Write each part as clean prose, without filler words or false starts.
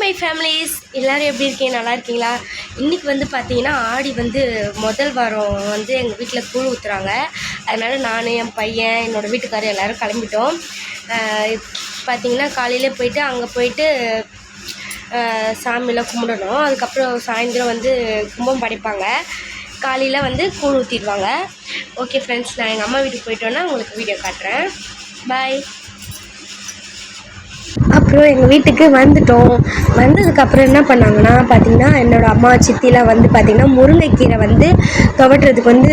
My families எல்லோரும் எப்படி இருக்கீங்க, நல்லா இருக்கீங்களா? இன்றைக்கி வந்து பார்த்தீங்கன்னா ஆடி வந்து முதல் வாரம் வந்து எங்கள் வீட்டில் கூழ் ஊற்றுறாங்க. அதனால் நான், என் பையன், என்னோடய வீட்டுக்காரர் எல்லோரும் கிளம்பிட்டோம். பார்த்திங்கன்னா காலையிலே போயிட்டு அங்கே போயிட்டு சாமியெல்லாம் கும்பிடணும். அதுக்கப்புறம் சாயந்தரம் வந்து கும்பம் படைப்பாங்க. காலையில் வந்து கூழ் ஊற்றிடுவாங்க. ஓகே ஃப்ரெண்ட்ஸ், நான் எங்கள் அம்மா வீட்டுக்கு போயிட்டோன்னா உங்களுக்கு வீடியோ காட்டுறேன். பாய். அப்புறம் எங்கள் வீட்டுக்கு வந்துட்டோம். வந்ததுக்கப்புறம் என்ன பண்ணாங்கன்னா பார்த்திங்கன்னா என்னோடய அம்மா சித்திலாம் வந்து பார்த்திங்கன்னா முருங்கைக்கீரை வந்து துவட்டுறதுக்கு வந்து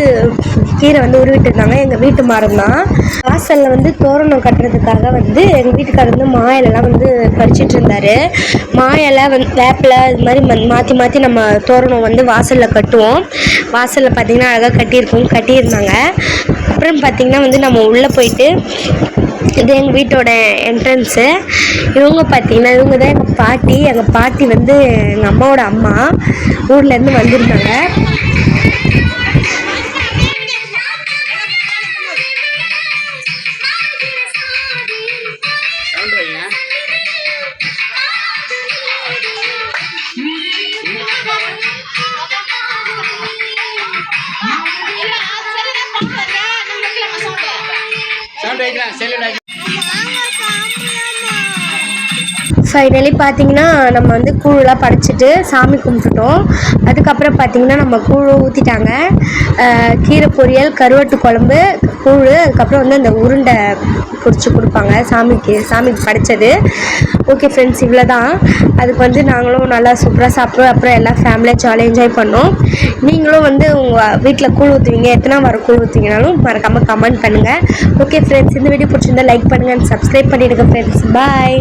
கீரை வந்து உருவிட்டு இருந்தாங்க. எங்கள் வீட்டு மரம் தான். வாசலில் வந்து தோரணம் கட்டுறதுக்காக வந்து எங்கள் வீட்டுக்காரர் வந்து மா இலைலாம் வந்து பறிச்சிட்டு இருந்தார். மா இலை வேப்பிலை இது மாதிரி மாற்றி மாற்றி நம்ம தோரணம் வந்து வாசலில் கட்டுவோம். வாசலில் பார்த்திங்கன்னா அழகாக கட்டியிருந்தாங்க. அப்புறம் பார்த்திங்கன்னா வந்து நம்ம உள்ளே போயிட்டு இது எங்கள் வீட்டோட என்ட்ரன்ஸு. இவங்க பார்த்திங்கன்னா இவங்க தான் எங்கள் பாட்டி வந்து எங்கள் அம்மாவோட அம்மா ஊர்லேருந்து வந்திருந்தாங்க. ஃபைனலி பார்த்திங்கன்னா நம்ம வந்து கூழெலாம் படைச்சிட்டு சாமி கும்பிட்டுட்டோம். அதுக்கப்புறம் பார்த்திங்கன்னா நம்ம கூழும் ஊற்றிட்டாங்க. கீரை பொரியல், கருவாட்டு குழம்பு, கூழ், அதுக்கப்புறம் வந்து அந்த உருண்டை பிடிச்சி கொடுப்பாங்க சாமிக்கு படைச்சது. ஓகே ஃப்ரெண்ட்ஸ், இவ்வளோ தான். அதுக்கு வந்து நாங்களும் நல்லா சூப்பராக சாப்பிட்டோம். அப்புறம் எல்லாம் ஃபேமிலியாக ஜாலியாக என்ஜாய் பண்ணோம். நீங்களும் வந்து உங்கள் வீட்டில் கூழ் ஊற்றுவீங்க, எத்தனை வாரம் கூழ் ஊற்றுவீங்கனாலும் மறக்காமல் கமெண்ட் பண்ணுங்கள். ஓகே ஃப்ரெண்ட்ஸ், இந்த வீடியோ பிடிச்சிருந்தா லைக் பண்ணுங்கள், சப்ஸ்கிரைப் பண்ணிவிடுங்க ஃப்ரெண்ட்ஸ். பாய்.